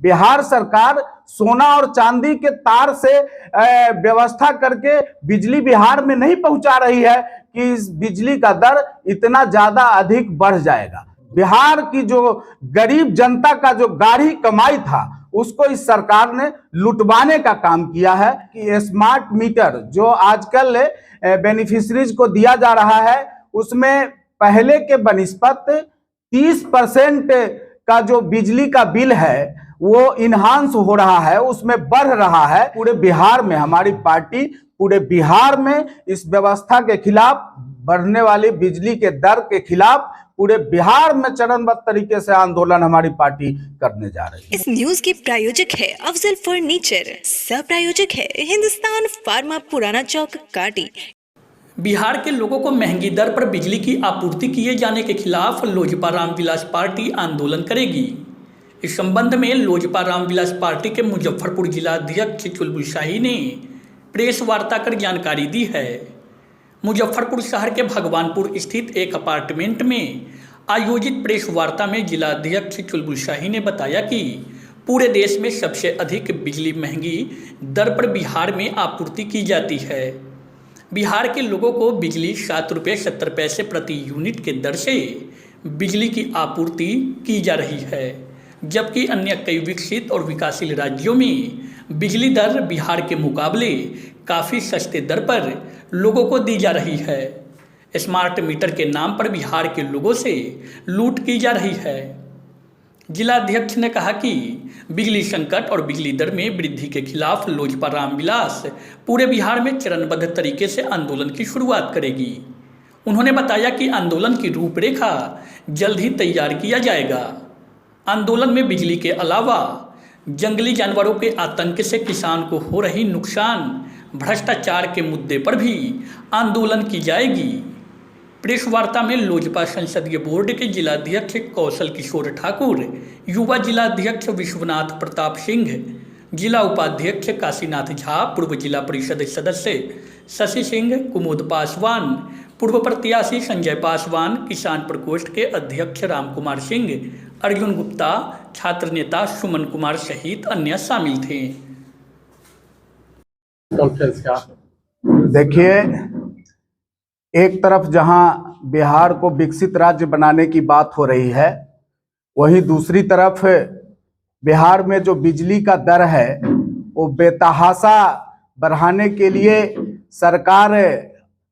बिहार सरकार सोना और चांदी के तार से व्यवस्था करके बिजली बिहार में नहीं पहुंचा रही है कि इस बिजली का दर इतना ज्यादा अधिक बढ़ जाएगा। बिहार की जो गरीब जनता का जो गाढ़ी कमाई था उसको इस सरकार ने लुटवाने का काम किया है कि स्मार्ट मीटर जो आजकल बेनिफिशरीज को दिया जा रहा है उसमें पहले के बनिस्पत 30% का जो बिजली का बिल है वो इनहांस हो रहा है, उसमें बढ़ रहा है। पूरे बिहार में हमारी पार्टी पूरे बिहार में इस व्यवस्था के खिलाफ, बढ़ने वाली बिजली के दर के खिलाफ पूरे बिहार में चरणबद्ध तरीके से आंदोलन हमारी पार्टी करने जा रही है। इस न्यूज के प्रायोजक है अफजल फर्नीचर, सह प्रायोजक है हिंदुस्तान फार्मा, पुराना चौक, काटी। बिहार के लोगों को महंगी दर पर बिजली की आपूर्ति किए जाने के खिलाफ लोजपा रामविलास पार्टी आंदोलन करेगी। इस संबंध में लोजपा रामविलास पार्टी के मुजफ्फरपुर जिला अध्यक्ष चुलबुल शाही ने प्रेस वार्ता कर जानकारी दी है। मुजफ्फरपुर शहर के भगवानपुर स्थित एक अपार्टमेंट में आयोजित प्रेस वार्ता में जिला अध्यक्ष चुलबुल शाही ने बताया कि पूरे देश में सबसे अधिक बिजली महंगी दर पर बिहार में आपूर्ति की जाती है। बिहार के लोगों को बिजली 7 रुपये 70 पैसे प्रति यूनिट के दर से बिजली की आपूर्ति की जा रही है, जबकि अन्य कई विकसित और विकासशील राज्यों में बिजली दर बिहार के मुकाबले काफ़ी सस्ते दर पर लोगों को दी जा रही है। स्मार्ट मीटर के नाम पर बिहार के लोगों से लूट की जा रही है। जिलाध्यक्ष ने कहा कि बिजली संकट और बिजली दर में वृद्धि के खिलाफ लोजपा रामविलास पूरे बिहार में चरणबद्ध तरीके से आंदोलन की शुरुआत करेगी। उन्होंने बताया कि आंदोलन की रूपरेखा जल्द ही तैयार किया जाएगा। आंदोलन में बिजली के अलावा जंगली जानवरों के आतंक से किसान को हो रही नुकसान, भ्रष्टाचार के मुद्दे पर भी आंदोलन की जाएगी। प्रेस वार्ता में लोजपा संसदीय बोर्ड के जिलाध्यक्ष कौशल किशोर ठाकुर, युवा जिलाध्यक्ष विश्वनाथ प्रताप सिंह, जिला उपाध्यक्ष काशीनाथ झा, पूर्व जिला परिषद सदस्य शशि सिंह, कुमुद पासवान, पूर्व प्रत्याशी संजय पासवान, किसान प्रकोष्ठ के अध्यक्ष राम कुमार सिंह, अर्जुन गुप्ता, छात्र नेता सुमन कुमार सहित अन्य शामिल थे। देखिए, एक तरफ जहां बिहार को विकसित राज्य बनाने की बात हो रही है, वहीं दूसरी तरफ बिहार में जो बिजली का दर है वो बेतहाशा बढ़ाने के लिए सरकार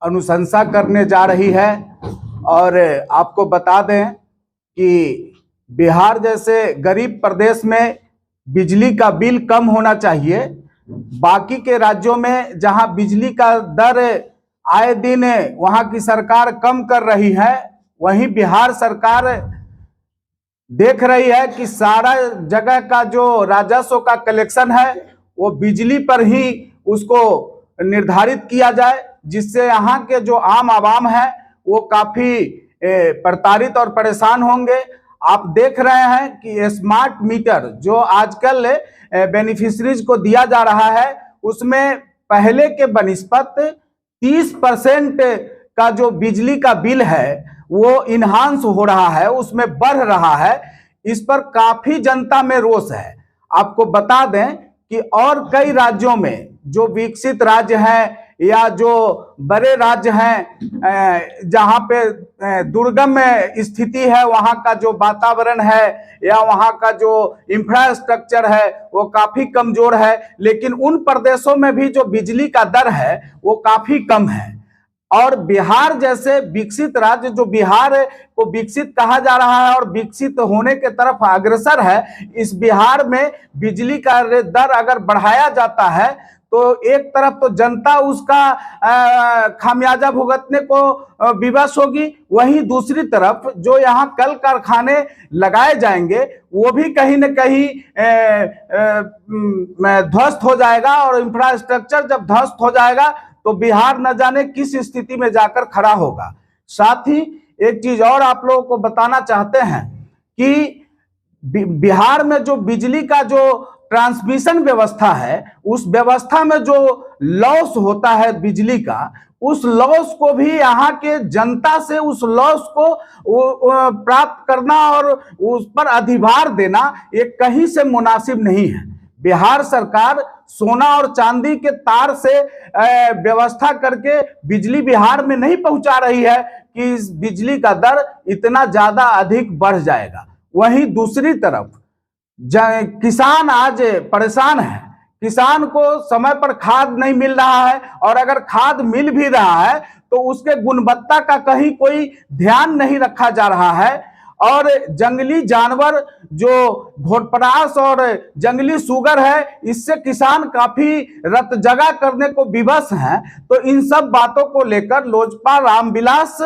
अनुशंसा करने जा रही है। और आपको बता दें कि बिहार जैसे गरीब प्रदेश में बिजली का बिल कम होना चाहिए। बाकी के राज्यों में जहां बिजली का दर आए दिन वहां की सरकार कम कर रही है, वहीं बिहार सरकार देख रही है कि सारा जगह का जो राजस्व का कलेक्शन है वो बिजली पर ही उसको निर्धारित किया जाए, जिससे यहाँ के जो आम आवाम है वो काफी प्रताड़ित और परेशान होंगे। आप देख रहे हैं कि स्मार्ट मीटर जो आजकल बेनिफिशरीज को दिया जा रहा है उसमें पहले के बनिस्पत 30% का जो बिजली का बिल है वो इनहांस हो रहा है, उसमें बढ़ रहा है। इस पर काफी जनता में रोष है। आपको बता दें कि और कई राज्यों में जो विकसित राज्य हैं या जो बड़े राज्य हैं जहां पे दुर्गम स्थिति है, वहां का जो वातावरण है या वहां का जो इंफ्रास्ट्रक्चर है वो काफी कमजोर है, लेकिन उन प्रदेशों में भी जो बिजली का दर है वो काफी कम है। और बिहार जैसे विकसित राज्य, जो बिहार को विकसित कहा जा रहा है और विकसित होने के तरफ अग्रसर है, इस बिहार में बिजली का दर अगर बढ़ाया जाता है तो एक तरफ तो जनता उसका खामियाजा भुगतने को विवश होगी, वहीं दूसरी तरफ जो यहाँ कल कारखाने लगाए जाएंगे वो भी कहीं न कहीं ध्वस्त हो जाएगा। और इंफ्रास्ट्रक्चर जब ध्वस्त हो जाएगा तो बिहार न जाने किस स्थिति में जाकर खड़ा होगा। साथ ही एक चीज और आप लोगों को बताना चाहते हैं कि बिहार में जो बिजली का जो ट्रांसमिशन व्यवस्था है, उस व्यवस्था में जो लॉस होता है बिजली का, उस लॉस को भी यहाँ के जनता से उस लॉस को प्राप्त करना और उस पर अधिभार देना ये कहीं से मुनासिब नहीं है। बिहार सरकार सोना और चांदी के तार से व्यवस्था करके बिजली बिहार में नहीं पहुंचा रही है कि इस बिजली का दर इतना ज्यादा अधिक बढ़ जाएगा। वहीं दूसरी तरफ किसान आज परेशान है, किसान को समय पर खाद नहीं मिल रहा है, और अगर खाद मिल भी रहा है तो उसके गुणवत्ता का कहीं कोई ध्यान नहीं रखा जा रहा है, और जंगली जानवर जो घोड़परास और जंगली सुगर है, इससे किसान काफी रत जगा करने को विवश हैं। तो इन सब बातों को लेकर लोजपा रामविलास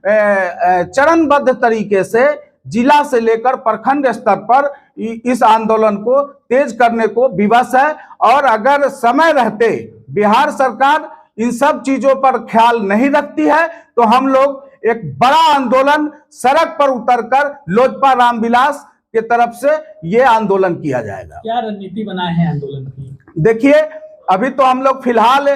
चरणबद्ध तरीके से जिला से लेकर प्रखंड स्तर पर इस आंदोलन को तेज करने को विवश है। और अगर समय रहते बिहार सरकार इन सब चीजों पर ख्याल नहीं रखती है तो हम लोग एक बड़ा आंदोलन सड़क पर उतरकर लोजपा रामविलास के तरफ से ये आंदोलन किया जाएगा। क्या रणनीति बनाए हैं आंदोलन की? देखिए, अभी तो हम लोग फिलहाल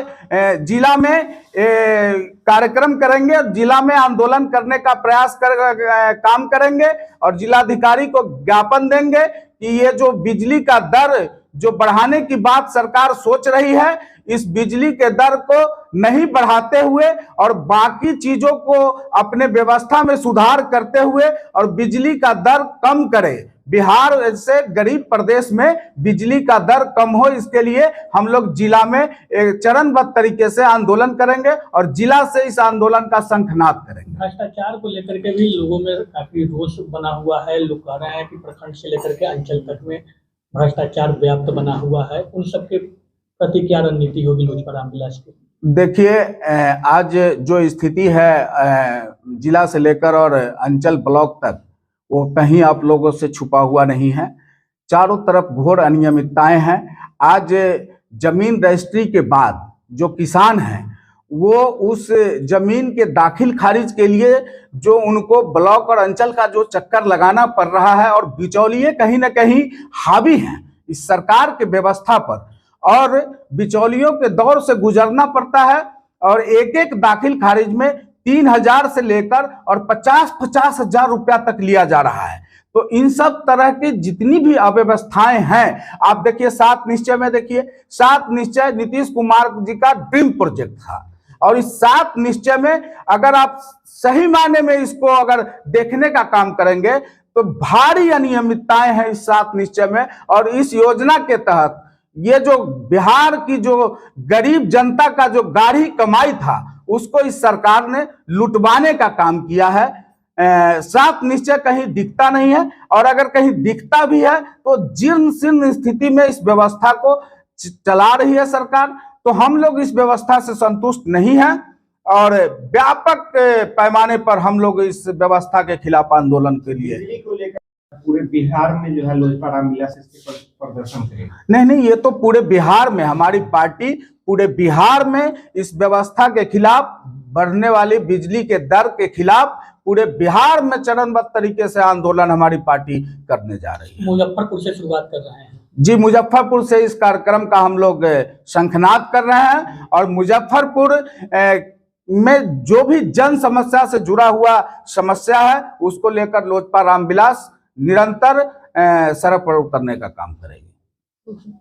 जिला में कार्यक्रम करेंगे, जिला में आंदोलन करने का प्रयास काम करेंगे और जिलाधिकारी को ज्ञापन देंगे कि ये जो बिजली का दर जो बढ़ाने की बात सरकार सोच रही है, इस बिजली के दर को नहीं बढ़ाते हुए और बाकी चीजों को अपने व्यवस्था में सुधार करते हुए और बिजली का दर कम करे। बिहार से गरीब प्रदेश में बिजली का दर कम हो, इसके लिए हम लोग जिला में एक चरणबद्ध तरीके से आंदोलन करेंगे और जिला से इस आंदोलन का शंखनाद करेंगे। भ्रष्टाचार को लेकर के भी लोगों में काफी रोष बना हुआ है। लोग कह रहे हैं कि प्रखंड से लेकर के अंचल तक में भ्रष्टाचार व्याप्त बना हुआ है। उन सबके प्रति क्या रणनीति होगी लोजपा रामविलास की? देखिए, आज जो स्थिति है जिला से लेकर और अंचल ब्लॉक तक, वो कहीं आप लोगों से छुपा हुआ नहीं है। चारों तरफ घोर अनियमितताएं हैं। आज जमीन रजिस्ट्री के बाद जो किसान हैं वो उस जमीन के दाखिल खारिज के लिए जो उनको ब्लॉक और अंचल का जो चक्कर लगाना पड़ रहा है, और बिचौलिए कहीं ना कहीं हावी हैं इस सरकार के व्यवस्था पर, और बिचौलियों के दौर से गुजरना पड़ता है। और एक एक दाखिल खारिज में 3,000 से लेकर और 50-50 हजार रुपया तक लिया जा रहा है। तो इन सब तरह की जितनी भी अव्यवस्थाएं हैं, आप देखिए 7 निश्चय में, देखिए 7 निश्चय नीतीश कुमार जी का ड्रीम प्रोजेक्ट था, और इस 7 निश्चय में अगर आप सही मायने में इसको अगर देखने का काम करेंगे तो भारी अनियमितताएं हैं इस 7 निश्चय में। और इस योजना के तहत ये जो बिहार की जो गरीब जनता का जो गाढ़ी कमाई था उसको इस सरकार ने लुटवाने का काम किया है। 7 निश्चय कहीं दिखता नहीं है, और अगर कहीं दिखता भी है तो जीर्ण शीर्ण स्थिति में इस व्यवस्था को चला रही है सरकार। तो हम लोग इस व्यवस्था से संतुष्ट नहीं हैं और व्यापक पैमाने पर हम लोग इस व्यवस्था के खिलाफ आंदोलन के लिए पूरे बिहार में जो है लोजपा रामविलास इसके प्रदर्शन करेगा। नहीं, ये तो पूरे बिहार में हमारी पार्टी पूरे बिहार में इस व्यवस्था के खिलाफ, बढ़ने वाली बिजली के दर के खिलाफ पूरे बिहार में चरणबद्ध तरीके से आंदोलन हमारी पार्टी करने जा रही है। मुजफ्फरपुर से शुरुआत कर रहे हैं जी, मुजफ्फरपुर से इस कार्यक्रम का हम लोग शंखनाद कर रहे हैं, और मुजफ्फरपुर में जो भी जन समस्या से जुड़ा हुआ समस्या है उसको लेकर लोजपा रामविलास निरंतर सड़क पर उतरने का काम करेगी।